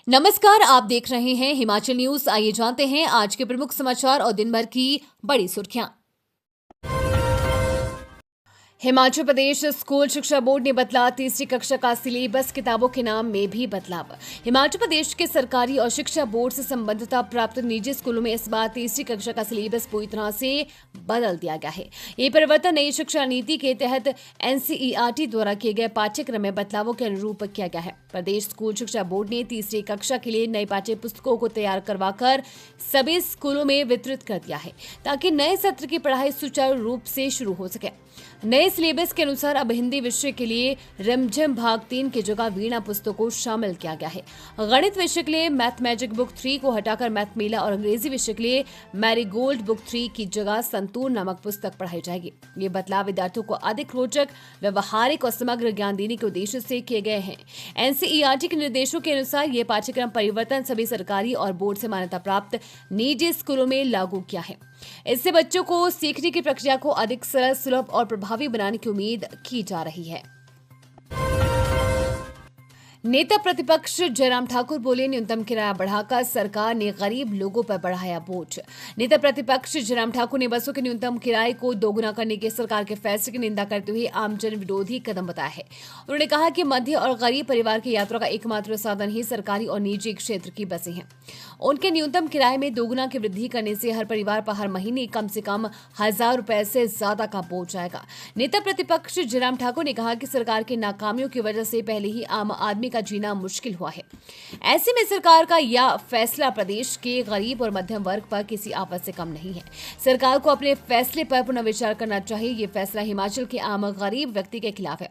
नमस्कार, आप देख रहे हैं हिमाचल न्यूज। आइए जानते हैं आज के प्रमुख समाचार और दिन भर की बड़ी सुर्खियां। हिमाचल प्रदेश स्कूल शिक्षा बोर्ड ने बदला तीसरी कक्षा का सिलेबस, किताबों के नाम में भी बदलाव। हिमाचल प्रदेश के सरकारी और शिक्षा बोर्ड से संबद्धता प्राप्त निजी स्कूलों में इस बार तीसरी कक्षा का सिलेबस पूरी तरह से बदल दिया गया है। ये परिवर्तन नई शिक्षा नीति के तहत NCERT द्वारा किए गए पाठ्यक्रम में बदलावों के अनुरूप किया गया है। प्रदेश स्कूल शिक्षा बोर्ड ने तीसरी कक्षा के लिए नई पाठ्य पुस्तकों को तैयार करवाकर सभी स्कूलों में वितरित कर दिया है, ताकि नए सत्र की पढ़ाई सुचारू रूप से शुरू हो सके। नए सिलेबस के अनुसार अब हिंदी विषय के लिए रिमझिम भाग 3 की जगह वीणा पुस्तक को शामिल किया गया है। गणित विषय के लिए मैथ मैजिक बुक 3 को हटाकर मैथ मेला और अंग्रेजी विषय के लिए मैरीगोल्ड बुक 3 की जगह संतूर नामक पुस्तक पढ़ाई जाएगी। ये बदलाव विद्यार्थियों को अधिक रोचक, व्यवहारिक और समग्र ज्ञान देने के उद्देश्य से किए गए हैं। NCERT के निर्देशों के अनुसार ये पाठ्यक्रम परिवर्तन सभी सरकारी और बोर्ड से मान्यता प्राप्त निजी स्कूलों में लागू किया है। इससे बच्चों को सीखने की प्रक्रिया को अधिक सरल, सुलभ और प्रभावी बनाने की उम्मीद की जा रही है। नेता प्रतिपक्ष जयराम ठाकुर बोले, न्यूनतम किराया बढ़ाकर सरकार ने गरीब लोगों पर बढ़ाया बोझ। नेता प्रतिपक्ष जयराम ठाकुर ने बसों के न्यूनतम किराए को दोगुना करने के सरकार के फैसले की निंदा करते हुए आमजन विरोधी कदम बताया है। उन्होंने कहा कि मध्य और गरीब परिवार की यात्रा का एकमात्र साधन ही सरकारी और निजी क्षेत्र की बसें हैं। उनके न्यूनतम किराए में दोगुना की वृद्धि करने से हर परिवार पर हर महीने कम से कम 1,000 रुपए से ज्यादा का बोझ आएगा। नेता प्रतिपक्ष जयराम ठाकुर ने कहा कि सरकार की नाकामियों की वजह से पहले ही आम आदमी का जीना मुश्किल हुआ है। ऐसे में सरकार का यह फैसला प्रदेश के गरीब और मध्यम वर्ग पर किसी आफत से कम नहीं है। सरकार को अपने फैसले पर पुनर्विचार करना चाहिए। ये फैसला हिमाचल के आम गरीब व्यक्ति के खिलाफ है।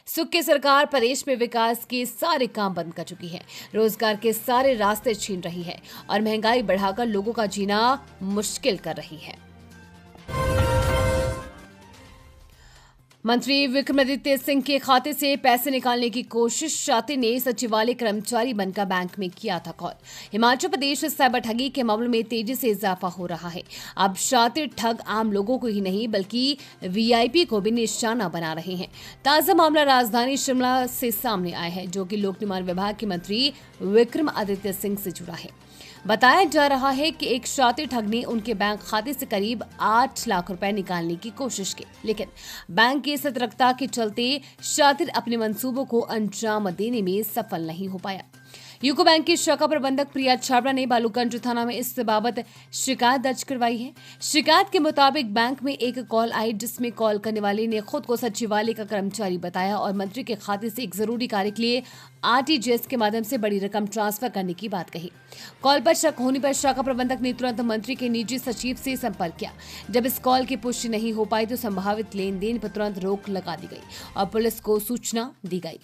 सुख की सरकार प्रदेश में विकास के सारे काम बंद कर चुकी है, रोजगार के सारे रास्ते छीन रही है और महंगाई बढ़ाकर लोगों का जीना मुश्किल कर रही है। मंत्री विक्रमादित्य सिंह के खाते से पैसे निकालने की कोशिश, शातिर ने सचिवालय कर्मचारी बनकर बैंक में किया था कॉल। हिमाचल प्रदेश साइबर ठगी के मामलों में तेजी से इजाफा हो रहा है। अब शातिर ठग आम लोगों को ही नहीं बल्कि VIP को भी निशाना बना रहे हैं। ताजा मामला राजधानी शिमला से सामने आया है, जो कि लोक निर्माण विभाग के मंत्री विक्रमादित्य सिंह से जुड़ा है। बताया जा रहा है कि एक शातिर ठग ने उनके बैंक खाते से करीब 8 लाख रुपए निकालने की कोशिश की, लेकिन बैंक की सतर्कता के चलते शातिर अपने मंसूबों को अंजाम देने में सफल नहीं हो पाया। यूको बैंक की शाखा प्रबंधक प्रिया छाबड़ा ने बालूगंज थाना में इस बाबत शिकायत दर्ज करवाई है। शिकायत के मुताबिक बैंक में एक कॉल आई, जिसमें कॉल करने वाले ने खुद को सचिवालय का कर्मचारी बताया और मंत्री के खाते से एक जरूरी कार्य के लिए RTGS के माध्यम से बड़ी रकम ट्रांसफर करने की बात कही। कॉल पर शक होने पर शाखा प्रबंधक ने तुरंत मंत्री के निजी सचिव से संपर्क किया। जब इस कॉल की पुष्टि नहीं हो पाई तो संभावित लेन देन पर तुरंत रोक लगा दी गई और पुलिस को सूचना दी गई।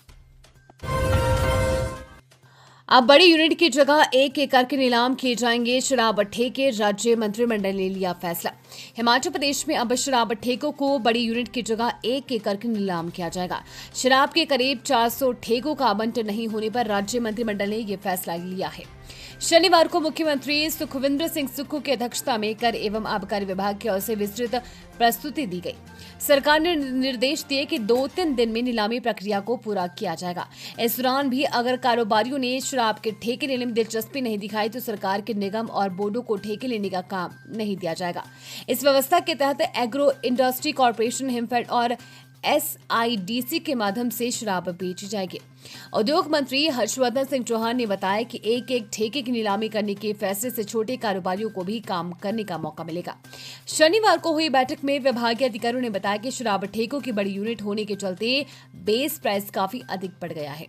अब बड़ी यूनिट की जगह 1 एकड़ के नीलाम किए जाएंगे शराब ठेके, राज्य मंत्रिमंडल ने लिया फैसला। हिमाचल प्रदेश में अब शराब ठेकों को बड़ी यूनिट की जगह 1 एकड़ के नीलाम किया जाएगा। शराब के करीब 400 ठेकों का आवंटन नहीं होने पर राज्य मंत्रिमंडल ने यह फैसला लिया है। शनिवार को मुख्यमंत्री सुखविंदर सिंह सुक्खू की अध्यक्षता में कर एवं आबकारी विभाग की ओर से विस्तृत प्रस्तुति दी गई। सरकार ने निर्देश दिए कि 2-3 दिन में नीलामी प्रक्रिया को पूरा किया जाएगा। इस दौरान भी अगर कारोबारियों ने शराब के ठेके लेने में दिलचस्पी नहीं दिखाई तो सरकार के निगम और बोर्डों को ठेके लेने का काम नहीं दिया जाएगा। इस व्यवस्था के तहत एग्रो इंडस्ट्री कॉर्पोरेशन, हिमफेड और SIDC के माध्यम से शराब बेची जाएगी। उद्योग मंत्री हर्षवर्धन सिंह चौहान ने बताया कि एक ठेके की नीलामी करने के फैसले से छोटे कारोबारियों को भी काम करने का मौका मिलेगा। शनिवार को हुई बैठक में विभागीय अधिकारियों ने बताया कि शराब ठेकों की बड़ी यूनिट होने के चलते बेस प्राइस काफी अधिक बढ़ गया है।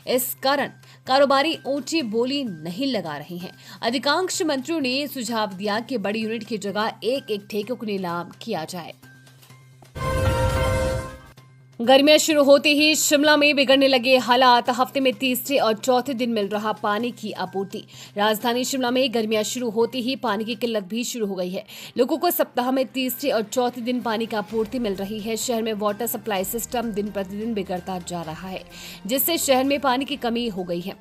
इस कारण कारोबारी ऊंची बोली नहीं लगा रहे हैं। अधिकांश मंत्रियों ने सुझाव दिया कि बड़ी यूनिट की जगह एक ठेके को नीलाम किया जाए। गर्मियां शुरू होते ही शिमला में बिगड़ने लगे हालात, हफ्ते में तीसरे और चौथे दिन मिल रहा पानी की आपूर्ति। राजधानी शिमला में गर्मियां शुरू होते ही पानी की किल्लत भी शुरू हो गई है। लोगों को सप्ताह में तीसरे और चौथे दिन पानी की आपूर्ति मिल रही है। शहर में वाटर सप्लाई सिस्टम दिन प्रतिदिन बिगड़ता जा रहा है, जिससे शहर में पानी की कमी हो गई है।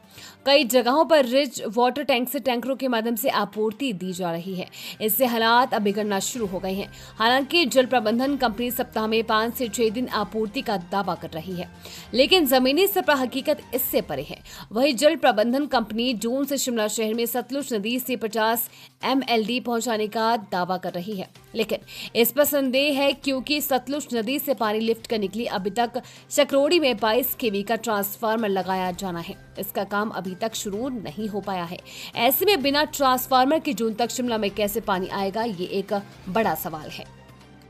कई जगहों पर रिज वाटर टैंक से टैंकरों के माध्यम से आपूर्ति दी जा रही है। इससे हालात अब बिगड़ना शुरू हो गए हैं। हालांकि जल प्रबंधन कंपनी सप्ताह में 5 से 6 दिन आपूर्ति का दावा कर रही है, लेकिन जमीनी स्तर पर हकीकत इससे परे है। वही जल प्रबंधन कंपनी जून से शिमला शहर में सतलुज नदी से 50 MLD पहुंचाने का दावा कर रही है, लेकिन इस पर संदेह है क्योंकि सतलुज नदी से पानी लिफ्ट करने के लिए अभी तक सकरोड़ी में 22 kV का ट्रांसफार्मर लगाया जाना है। इसका काम अभी तक शुरू नहीं हो पाया है। ऐसे में बिना ट्रांसफार्मर के जून तक शिमला में कैसे पानी आएगा, ये एक बड़ा सवाल है।